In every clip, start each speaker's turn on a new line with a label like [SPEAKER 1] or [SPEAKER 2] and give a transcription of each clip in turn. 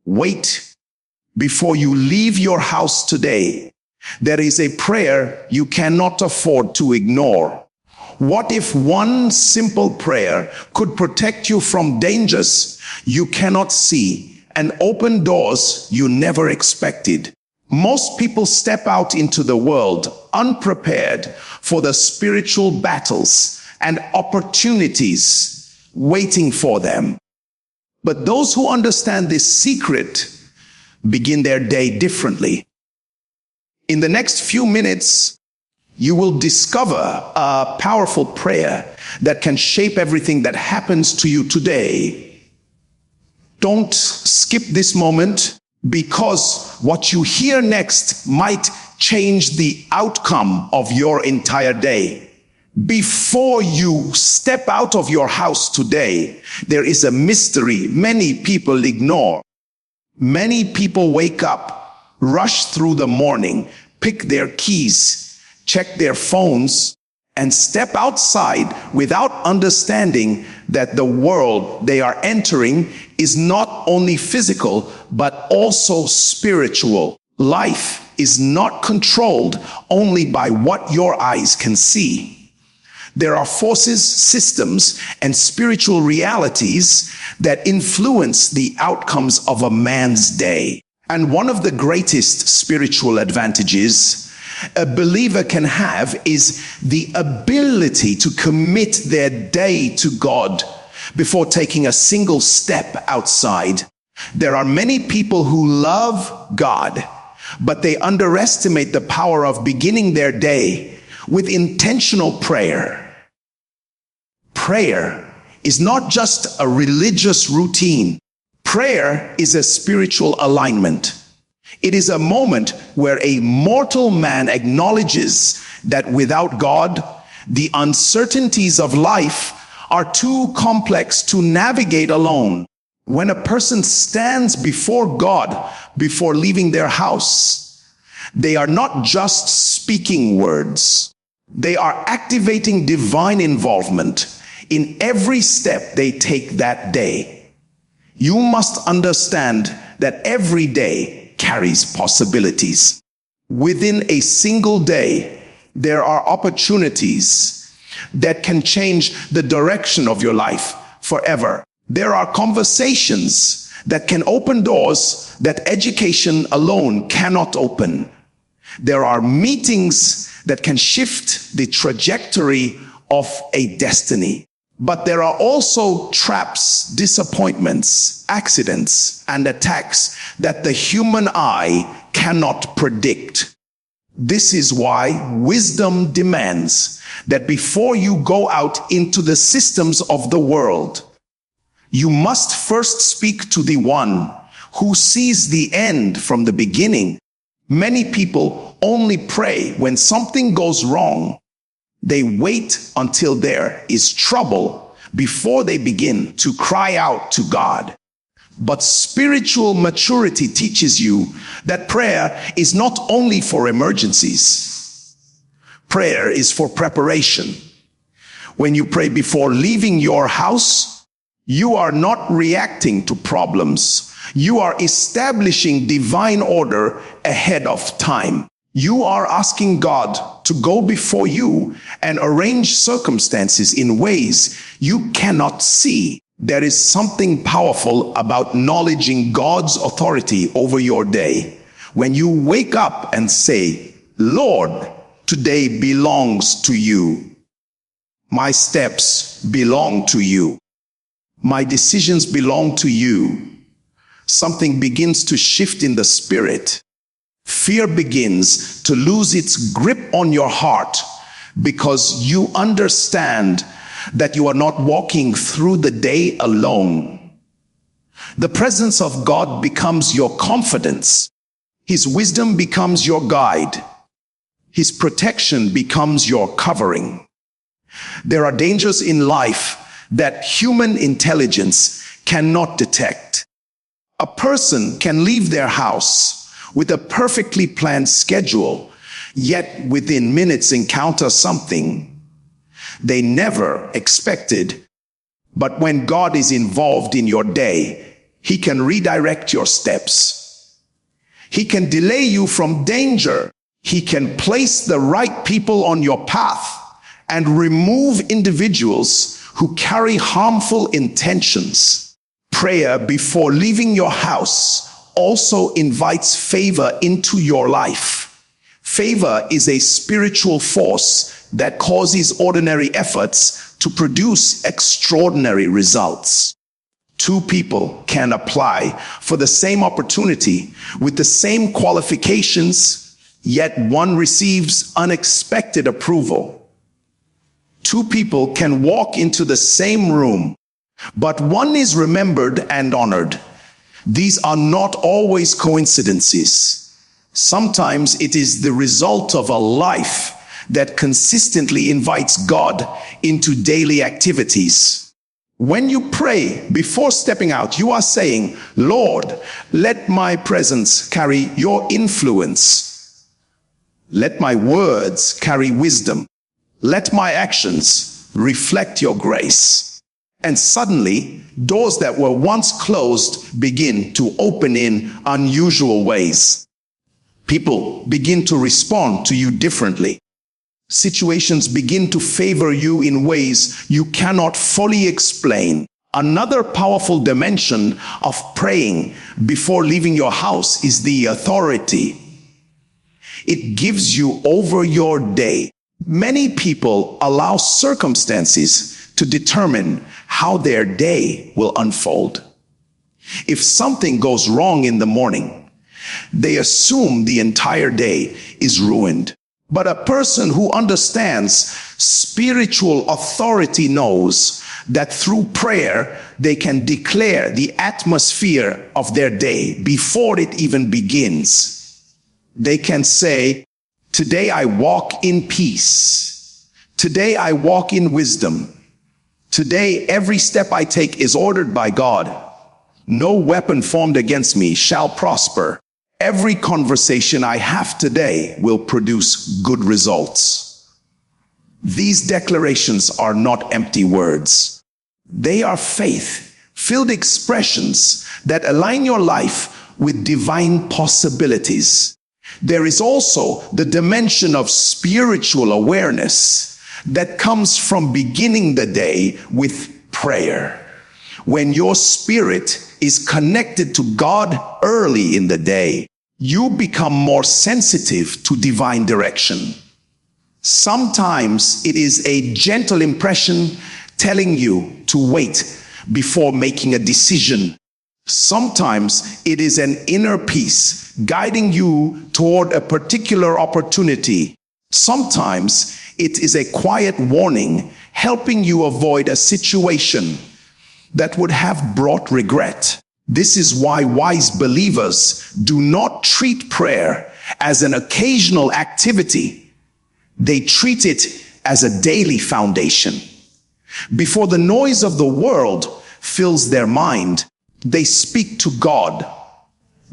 [SPEAKER 1] Wait before you leave your house today. There is a prayer you cannot afford to ignore. What if one simple prayer could protect you from dangers you cannot see and open doors you never expected? Most people step out into the world unprepared for the spiritual battles and opportunities waiting for them. But those who understand this secret begin their day differently. In the next few minutes, you will discover a powerful prayer that can shape everything that happens to you today. Don't skip this moment, because what you hear next might change the outcome of your entire day. Before you step out of your house today, there is a mystery many people ignore. Many people wake up, rush through the morning, pick their keys, check their phones, and step outside without understanding that the world they are entering is not only physical, but also spiritual. Life is not controlled only by what your eyes can see. There are forces, systems, and spiritual realities that influence the outcomes of a man's day. And one of the greatest spiritual advantages a believer can have is the ability to commit their day to God before taking a single step outside. There are many people who love God, but they underestimate the power of beginning their day with intentional prayer. Prayer is not just a religious routine. Prayer is a spiritual alignment. It is a moment where a mortal man acknowledges that without God, the uncertainties of life are too complex to navigate alone. When a person stands before God before leaving their house, they are not just speaking words. They are activating divine involvement in every step they take that day. You must understand that every day carries possibilities. Within a single day, there are opportunities that can change the direction of your life forever. There are conversations that can open doors that education alone cannot open. There are meetings that can shift the trajectory of a destiny. But there are also traps, disappointments, accidents, and attacks that the human eye cannot predict. This is why wisdom demands that before you go out into the systems of the world, you must first speak to the one who sees the end from the beginning. Many people only pray when something goes wrong. They wait until there is trouble before they begin to cry out to God. But spiritual maturity teaches you that prayer is not only for emergencies. Prayer is for preparation. When you pray before leaving your house, you are not reacting to problems. You are establishing divine order ahead of time. You are asking God to go before you and arrange circumstances in ways you cannot see. There is something powerful about acknowledging God's authority over your day. When you wake up and say, Lord, today belongs to you. My steps belong to you. My decisions belong to you. Something begins to shift in the spirit. Fear begins to lose its grip on your heart because you understand that you are not walking through the day alone. The presence of God becomes your confidence. His wisdom becomes your guide. His protection becomes your covering. There are dangers in life that human intelligence cannot detect. A person can leave their house with a perfectly planned schedule, yet within minutes encounter something they never expected. But when God is involved in your day, He can redirect your steps. He can delay you from danger. He can place the right people on your path and remove individuals who carry harmful intentions. Prayer before leaving your house also invites favor into your life. Favor is a spiritual force that causes ordinary efforts to produce extraordinary results. Two people can apply for the same opportunity with the same qualifications, yet one receives unexpected approval. Two people can walk into the same room, but one is remembered and honored. These are not always coincidences. Sometimes it is the result of a life that consistently invites God into daily activities. When you pray before stepping out, you are saying, Lord, let my presence carry your influence. Let my words carry wisdom. Let my actions reflect your grace. And suddenly, doors that were once closed begin to open in unusual ways. People begin to respond to you differently. Situations begin to favor you in ways you cannot fully explain. Another powerful dimension of praying before leaving your house is the authority it gives you over your day. Many people allow circumstances to determine how their day will unfold. If something goes wrong in the morning, they assume the entire day is ruined. But a person who understands spiritual authority knows that through prayer, they can declare the atmosphere of their day before it even begins. They can say, today I walk in peace. Today I walk in wisdom. Today every step I take is ordered by God. No weapon formed against me shall prosper. Every conversation I have today will produce good results. These declarations are not empty words. They are faith-filled expressions that align your life with divine possibilities. There is also the dimension of spiritual awareness that comes from beginning the day with prayer. When your spirit is connected to God early in the day, you become more sensitive to divine direction. Sometimes it is a gentle impression telling you to wait before making a decision. Sometimes it is an inner peace guiding you toward a particular opportunity. Sometimes it is a quiet warning helping you avoid a situation that would have brought regret. This is why wise believers do not treat prayer as an occasional activity. They treat it as a daily foundation. Before the noise of the world fills their mind, they speak to God.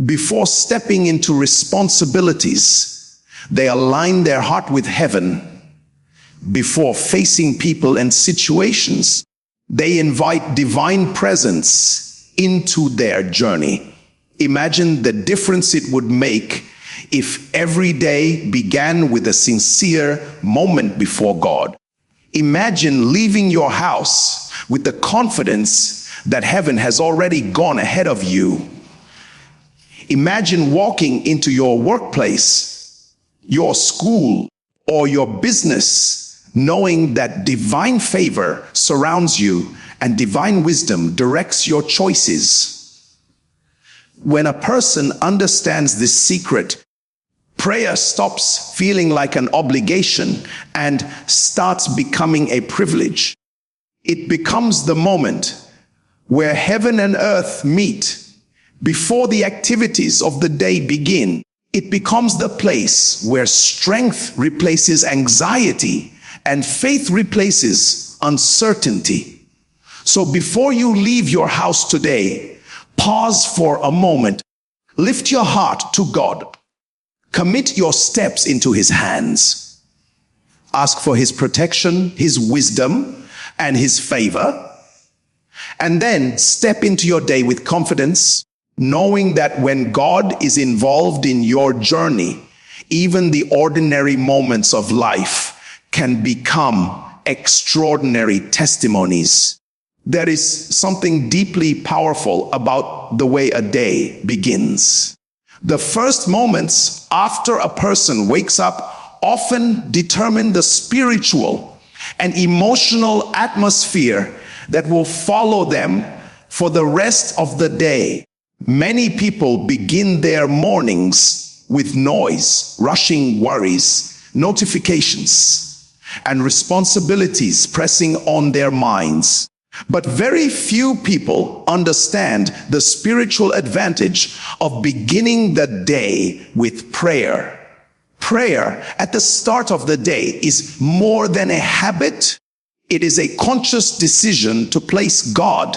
[SPEAKER 1] Before stepping into responsibilities, they align their heart with heaven. Before facing people and situations, they invite divine presence into their journey. Imagine the difference it would make if every day began with a sincere moment before God. Imagine leaving your house with the confidence that heaven has already gone ahead of you. Imagine walking into your workplace, your school, or your business, knowing that divine favor surrounds you and divine wisdom directs your choices. When a person understands this secret, prayer stops feeling like an obligation and starts becoming a privilege. It becomes the moment where heaven and earth meet before the activities of the day begin. It becomes the place where strength replaces anxiety and faith replaces uncertainty. So before you leave your house today, pause for a moment. Lift your heart to God. Commit your steps into His hands. Ask for His protection, His wisdom, and His favor. And then step into your day with confidence, knowing that when God is involved in your journey, even the ordinary moments of life can become extraordinary testimonies. There is something deeply powerful about the way a day begins. The first moments after a person wakes up often determine the spiritual and emotional atmosphere that will follow them for the rest of the day. Many people begin their mornings with noise, rushing worries, notifications, and responsibilities pressing on their minds. But very few people understand the spiritual advantage of beginning the day with prayer. Prayer at the start of the day is more than a habit. It is a conscious decision to place God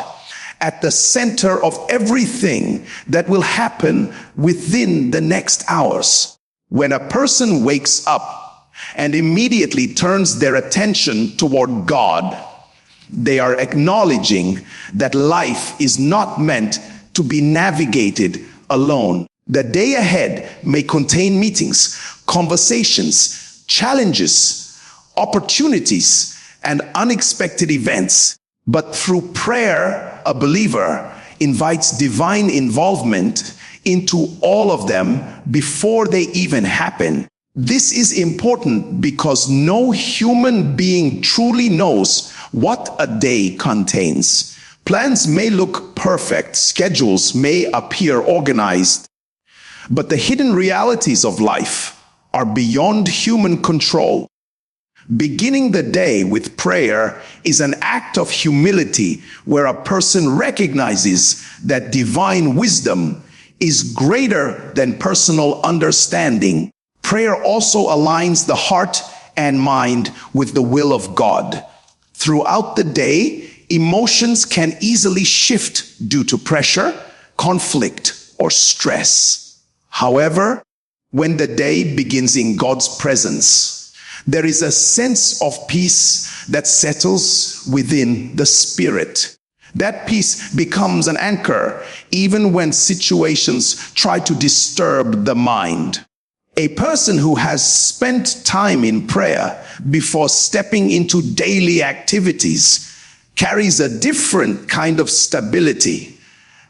[SPEAKER 1] at the center of everything that will happen within the next hours. When a person wakes up and immediately turns their attention toward God, they are acknowledging that life is not meant to be navigated alone. The day ahead may contain meetings, conversations, challenges, opportunities, and unexpected events. But through prayer, a believer invites divine involvement into all of them before they even happen. This is important because no human being truly knows what a day contains. Plans may look perfect, schedules may appear organized, but the hidden realities of life are beyond human control. Beginning the day with prayer is an act of humility where a person recognizes that divine wisdom is greater than personal understanding. Prayer also aligns the heart and mind with the will of God. Throughout the day, emotions can easily shift due to pressure, conflict, or stress. However, when the day begins in God's presence, there is a sense of peace that settles within the spirit. That peace becomes an anchor even when situations try to disturb the mind. A person who has spent time in prayer before stepping into daily activities carries a different kind of stability.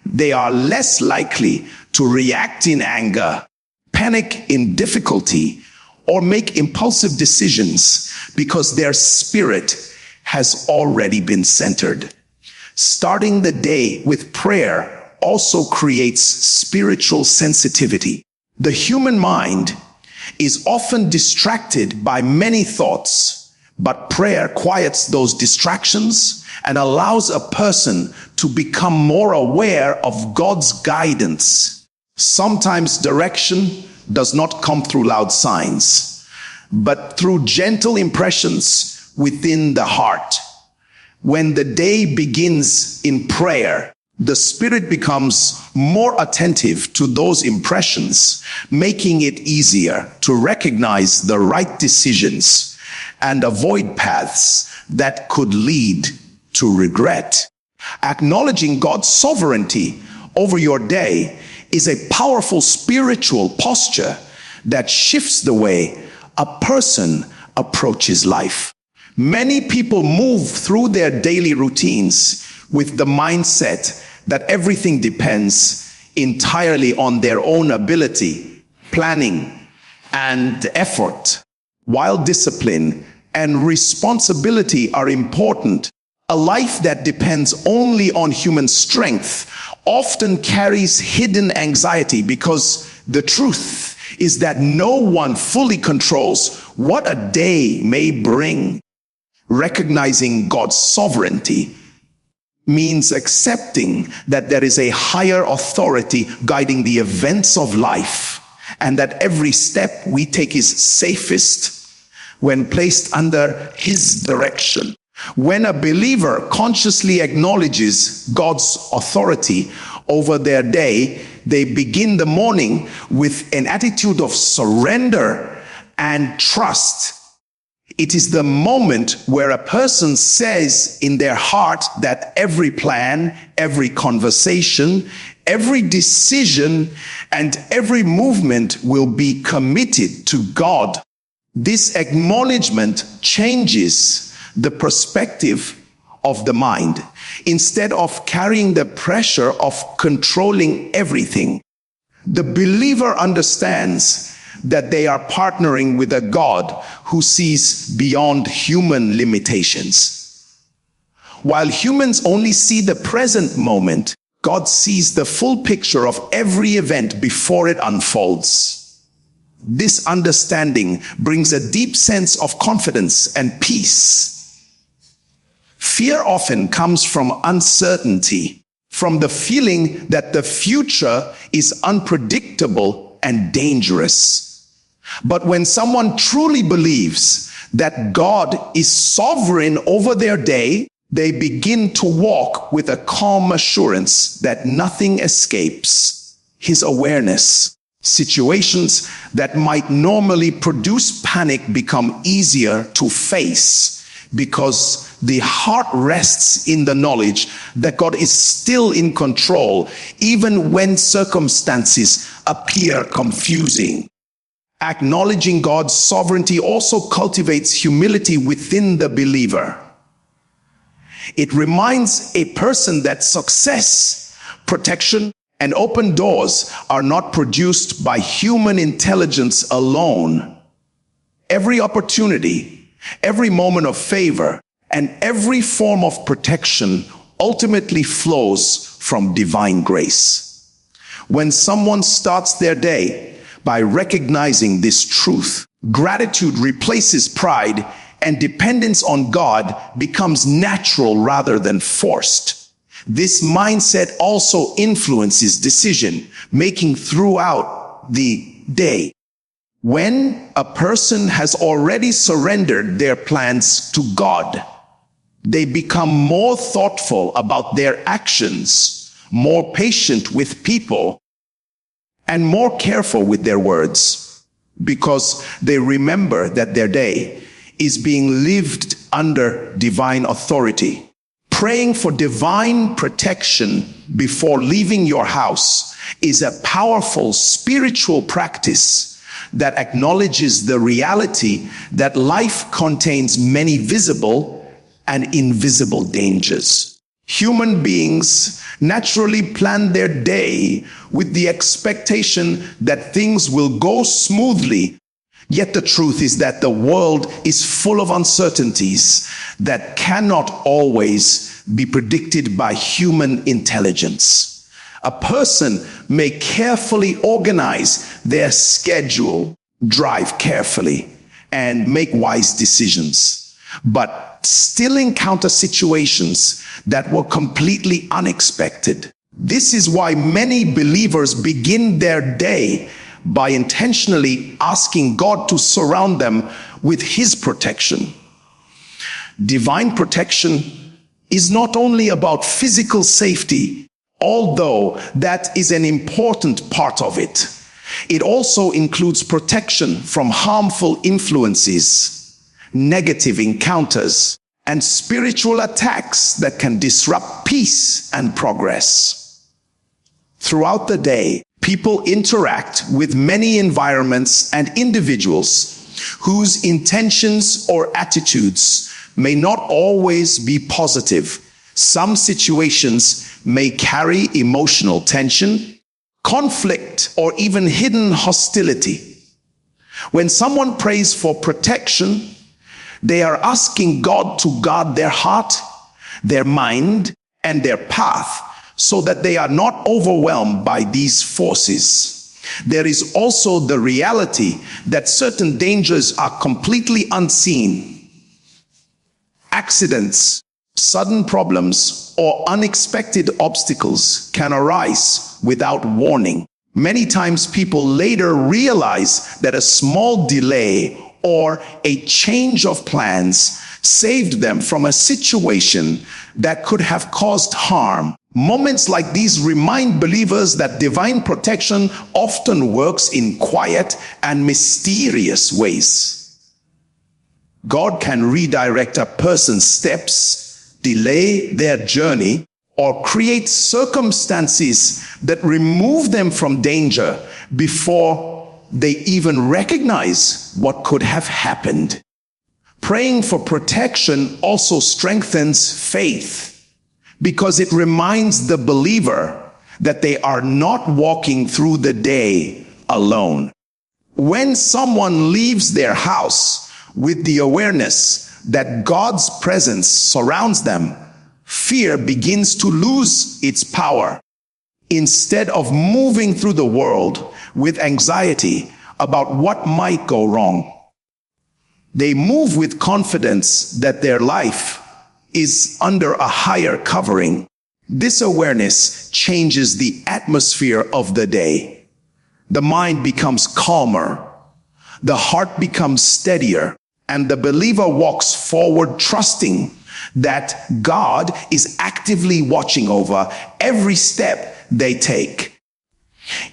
[SPEAKER 1] They are less likely to react in anger, panic in difficulty, or make impulsive decisions because their spirit has already been centered. Starting the day with prayer also creates spiritual sensitivity. The human mind is often distracted by many thoughts, but prayer quiets those distractions and allows a person to become more aware of God's guidance. Sometimes direction does not come through loud signs, but through gentle impressions within the heart. When the day begins in prayer, the spirit becomes more attentive to those impressions, making it easier to recognize the right decisions and avoid paths that could lead to regret. Acknowledging God's sovereignty over your day is a powerful spiritual posture that shifts the way a person approaches life. Many people move through their daily routines with the mindset that everything depends entirely on their own ability, planning, and effort. While discipline and responsibility are important, a life that depends only on human strength often carries hidden anxiety because the truth is that no one fully controls what a day may bring. Recognizing God's sovereignty means accepting that there is a higher authority guiding the events of life, and that every step we take is safest when placed under His direction. When a believer consciously acknowledges God's authority over their day, they begin the morning with an attitude of surrender and trust. It is the moment where a person says in their heart that every plan, every conversation, every decision, and every movement will be committed to God. This acknowledgement changes the perspective of the mind. Instead of carrying the pressure of controlling everything, the believer understands that they are partnering with a God who sees beyond human limitations. While humans only see the present moment, God sees the full picture of every event before it unfolds. This understanding brings a deep sense of confidence and peace. Fear often comes from uncertainty, from the feeling that the future is unpredictable and dangerous. But when someone truly believes that God is sovereign over their day, they begin to walk with a calm assurance that nothing escapes His awareness. Situations that might normally produce panic become easier to face because the heart rests in the knowledge that God is still in control, even when circumstances appear confusing. Acknowledging God's sovereignty also cultivates humility within the believer. It reminds a person that success, protection, and open doors are not produced by human intelligence alone. Every opportunity, every moment of favor, and every form of protection ultimately flows from divine grace. When someone starts their day by recognizing this truth, gratitude replaces pride and dependence on God becomes natural rather than forced. This mindset also influences decision making throughout the day. When a person has already surrendered their plans to God, they become more thoughtful about their actions, more patient with people, and more careful with their words, because they remember that their day is being lived under divine authority. Praying for divine protection before leaving your house is a powerful spiritual practice that acknowledges the reality that life contains many visible and invisible dangers. Human beings naturally plan their day with the expectation that things will go smoothly. Yet the truth is that the world is full of uncertainties that cannot always be predicted by human intelligence. A person may carefully organize their schedule, drive carefully, and make wise decisions, but still encounter situations that were completely unexpected. This is why many believers begin their day by intentionally asking God to surround them with His protection. Divine protection is not only about physical safety, although that is an important part of it. It also includes protection from harmful influences, negative encounters, and spiritual attacks that can disrupt peace and progress. Throughout the day, people interact with many environments and individuals whose intentions or attitudes may not always be positive. Some situations may carry emotional tension, conflict, or even hidden hostility. When someone prays for protection, they are asking God to guard their heart, their mind, and their path so that they are not overwhelmed by these forces. There is also the reality that certain dangers are completely unseen. Accidents, sudden problems, or unexpected obstacles can arise without warning. Many times people later realize that a small delay or a change of plans saved them from a situation that could have caused harm. Moments like these remind believers that divine protection often works in quiet and mysterious ways. God can redirect a person's steps, delay their journey, or create circumstances that remove them from danger before they even recognize what could have happened. Praying for protection also strengthens faith because it reminds the believer that they are not walking through the day alone. When someone leaves their house with the awareness that God's presence surrounds them, fear begins to lose its power. Instead of moving through the world with anxiety about what might go wrong, they move with confidence that their life is under a higher covering. This awareness changes the atmosphere of the day. The mind becomes calmer, the heart becomes steadier, and the believer walks forward trusting that God is actively watching over every step they take.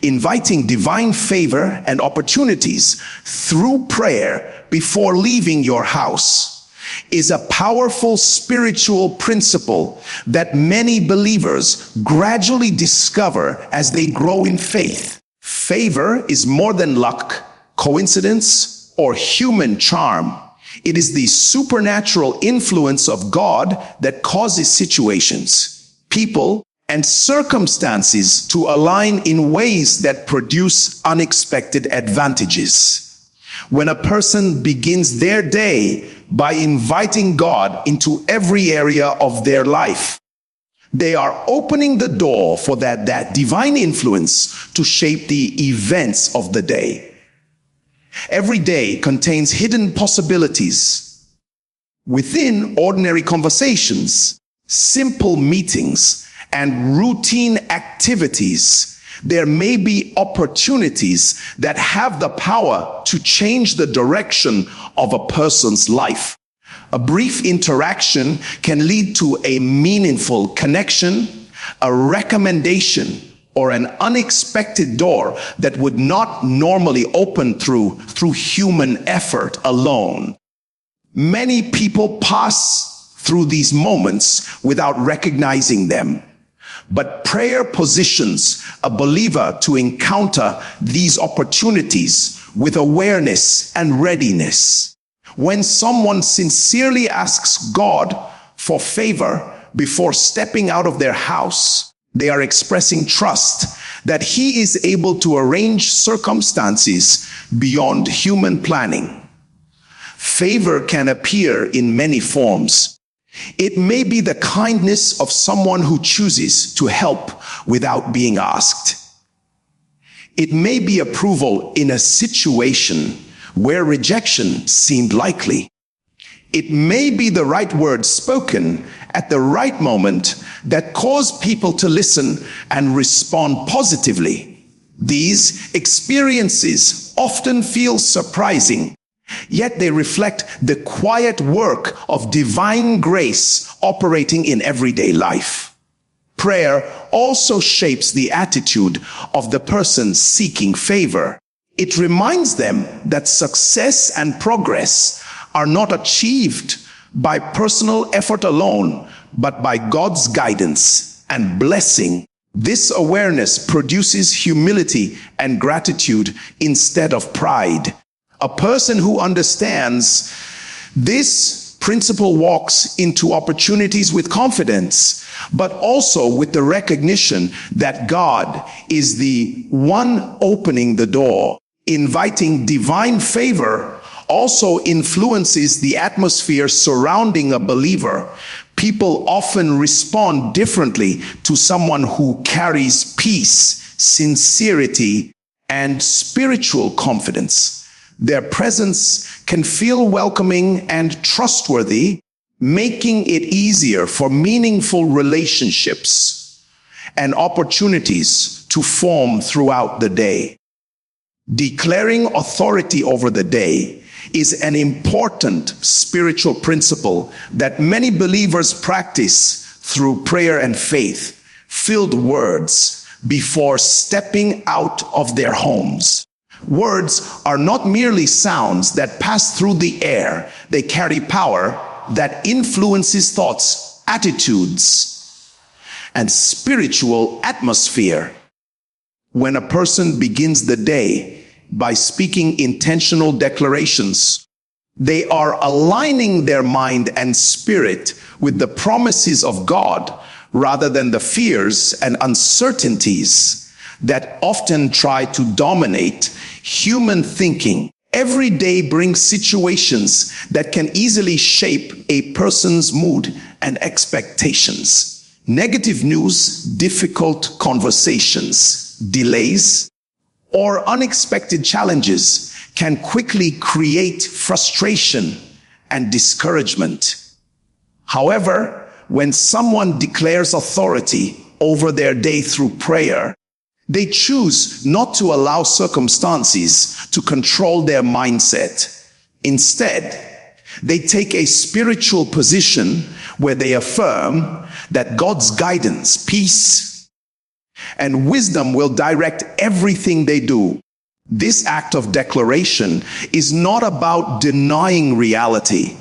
[SPEAKER 1] Inviting divine favor and opportunities through prayer before leaving your house is a powerful spiritual principle that many believers gradually discover as they grow in faith. Favor is more than luck, coincidence, or human charm. It is the supernatural influence of God that causes situations, people, and circumstances to align in ways that produce unexpected advantages. When a person begins their day by inviting God into every area of their life, they are opening the door for that divine influence to shape the events of the day. Every day contains hidden possibilities. Within ordinary conversations, simple meetings, and routine activities, there may be opportunities that have the power to change the direction of a person's life. A brief interaction can lead to a meaningful connection, a recommendation, or an unexpected door that would not normally open through human effort alone. Many people pass through these moments without recognizing them. But prayer positions a believer to encounter these opportunities with awareness and readiness. When someone sincerely asks God for favor before stepping out of their house, they are expressing trust that He is able to arrange circumstances beyond human planning. Favor can appear in many forms. It may be the kindness of someone who chooses to help without being asked. It may be approval in a situation where rejection seemed likely. It may be the right words spoken at the right moment that cause people to listen and respond positively. These experiences often feel surprising, yet they reflect the quiet work of divine grace operating in everyday life. Prayer also shapes the attitude of the person seeking favor. It reminds them that success and progress are not achieved by personal effort alone, but by God's guidance and blessing. This awareness produces humility and gratitude instead of pride. A person who understands this principle walks into opportunities with confidence, but also with the recognition that God is the one opening the door. Inviting divine favor also influences the atmosphere surrounding a believer. People often respond differently to someone who carries peace, sincerity, and spiritual confidence. Their presence can feel welcoming and trustworthy, making it easier for meaningful relationships and opportunities to form throughout the day. Declaring authority over the day is an important spiritual principle that many believers practice through prayer and faith-filled words before stepping out of their homes. Words are not merely sounds that pass through the air. They carry power that influences thoughts, attitudes, and spiritual atmosphere. When a person begins the day by speaking intentional declarations, they are aligning their mind and spirit with the promises of God rather than the fears and uncertainties that often try to dominate human thinking. Every day brings situations that can easily shape a person's mood and expectations. Negative news, difficult conversations, delays, or unexpected challenges can quickly create frustration and discouragement. However, when someone declares authority over their day through prayer, they choose not to allow circumstances to control their mindset. Instead, they take a spiritual position where they affirm that God's guidance, peace, and wisdom will direct everything they do. This act of declaration is not about denying reality,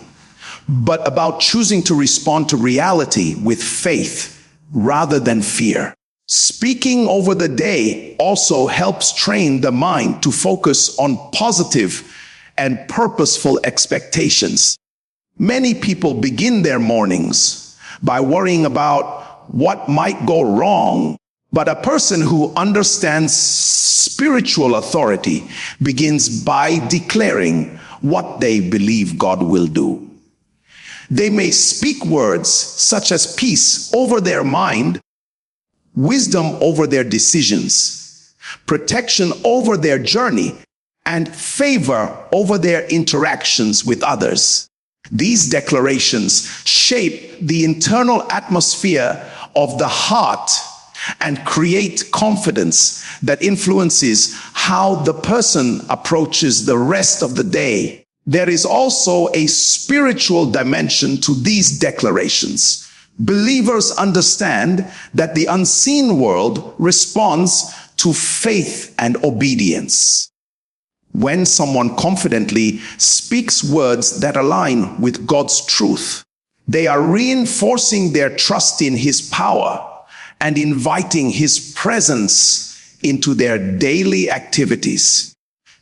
[SPEAKER 1] but about choosing to respond to reality with faith rather than fear. Speaking over the day also helps train the mind to focus on positive and purposeful expectations. Many people begin their mornings by worrying about what might go wrong, but a person who understands spiritual authority begins by declaring what they believe God will do. They may speak words such as peace over their mind, wisdom over their decisions, protection over their journey, and favor over their interactions with others. These declarations shape the internal atmosphere of the heart and create confidence that influences how the person approaches the rest of the day. There is also a spiritual dimension to these declarations. Believers understand that the unseen world responds to faith and obedience. When someone confidently speaks words that align with God's truth, they are reinforcing their trust in His power and inviting His presence into their daily activities.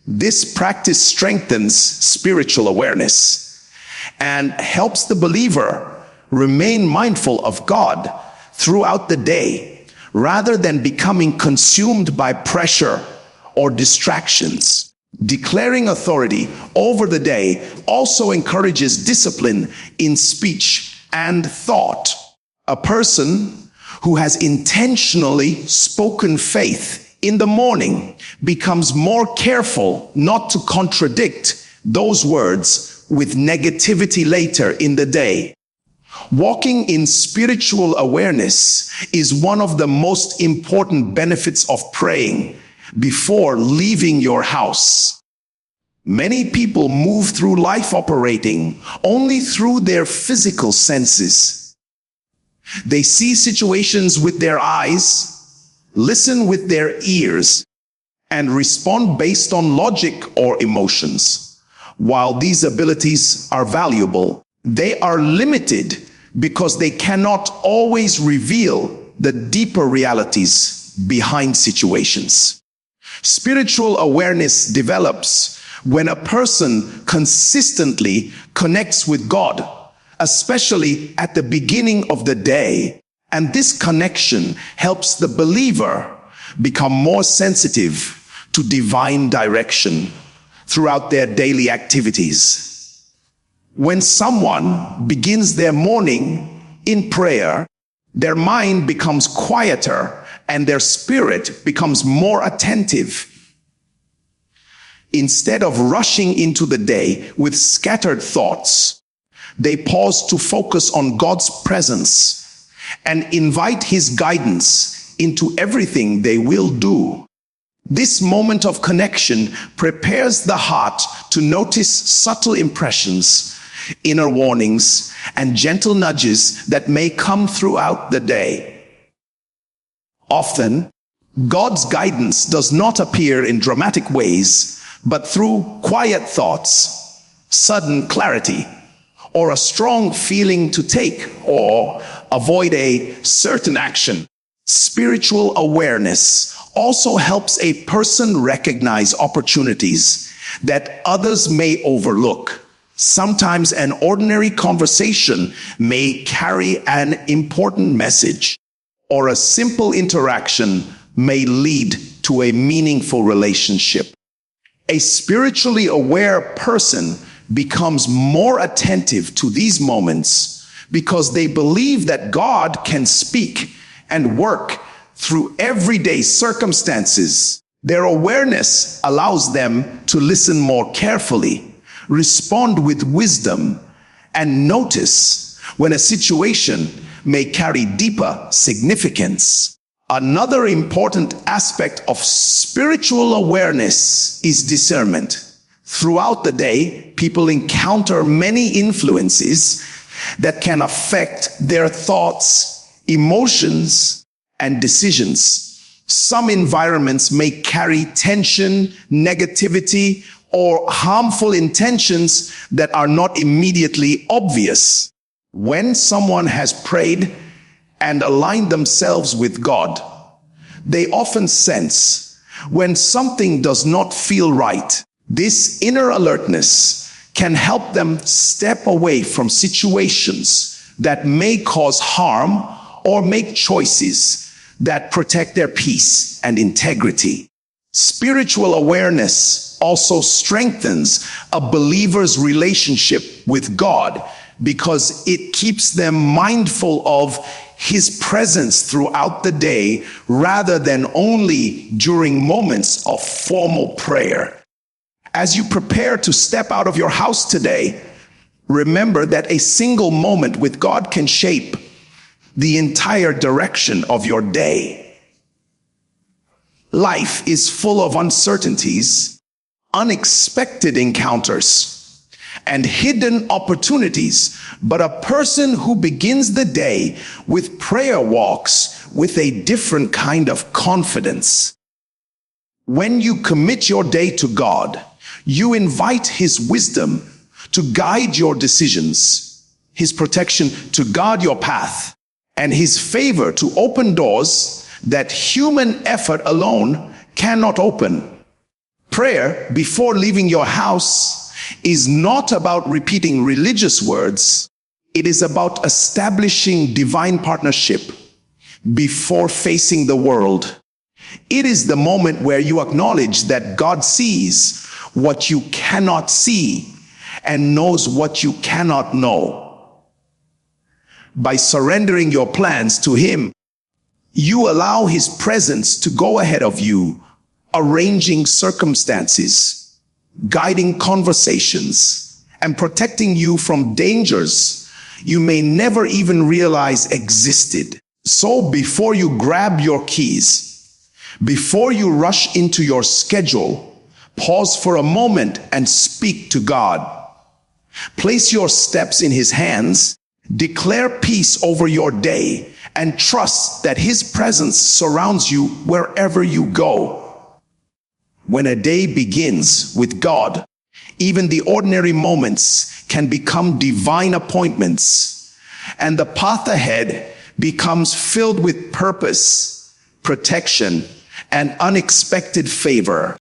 [SPEAKER 1] This practice strengthens spiritual awareness and helps the believer remain mindful of God throughout the day, rather than becoming consumed by pressure or distractions. Declaring authority over the day also encourages discipline in speech and thought. A person who has intentionally spoken faith in the morning becomes more careful not to contradict those words with negativity later in the day. Walking in spiritual awareness is one of the most important benefits of praying before leaving your house. Many people move through life operating only through their physical senses. They see situations with their eyes, listen with their ears, and respond based on logic or emotions. While these abilities are valuable, they are limited because they cannot always reveal the deeper realities behind situations. Spiritual awareness develops when a person consistently connects with God, especially at the beginning of the day. And this connection helps the believer become more sensitive to divine direction throughout their daily activities. When someone begins their morning in prayer, their mind becomes quieter and their spirit becomes more attentive. Instead of rushing into the day with scattered thoughts, they pause to focus on God's presence and invite His guidance into everything they will do. This moment of connection prepares the heart to notice subtle impressions, inner warnings, and gentle nudges that may come throughout the day. Often, God's guidance does not appear in dramatic ways, but through quiet thoughts, sudden clarity, or a strong feeling to take or avoid a certain action. Spiritual awareness also helps a person recognize opportunities that others may overlook. Sometimes an ordinary conversation may carry an important message, or a simple interaction may lead to a meaningful relationship. A spiritually aware person becomes more attentive to these moments because they believe that God can speak and work through everyday circumstances. Their awareness allows them to listen more carefully, respond with wisdom, and notice when a situation may carry deeper significance. Another important aspect of spiritual awareness is discernment. Throughout the day, people encounter many influences that can affect their thoughts, emotions, and decisions. Some environments may carry tension, negativity, or harmful intentions that are not immediately obvious. When someone has prayed and aligned themselves with God, they often sense when something does not feel right. This inner alertness can help them step away from situations that may cause harm or make choices that protect their peace and integrity. Spiritual awareness also strengthens a believer's relationship with God because it keeps them mindful of His presence throughout the day rather than only during moments of formal prayer. As you prepare to step out of your house today, remember that a single moment with God can shape the entire direction of your day. Life is full of uncertainties, unexpected encounters, and hidden opportunities, but a person who begins the day with prayer walks with a different kind of confidence. When you commit your day to God, you invite His wisdom to guide your decisions, His protection to guard your path, and His favor to open doors that human effort alone cannot open. Prayer before leaving your house is not about repeating religious words. It is about establishing divine partnership before facing the world. It is the moment where you acknowledge that God sees what you cannot see and knows what you cannot know. By surrendering your plans to Him, you allow His presence to go ahead of you, arranging circumstances, guiding conversations, and protecting you from dangers you may never even realize existed. So before you grab your keys, before you rush into your schedule, pause for a moment and speak to God. Place your steps in His hands, declare peace over your day, and trust that His presence surrounds you wherever you go. When a day begins with God, even the ordinary moments can become divine appointments, and the path ahead becomes filled with purpose, protection, and unexpected favor.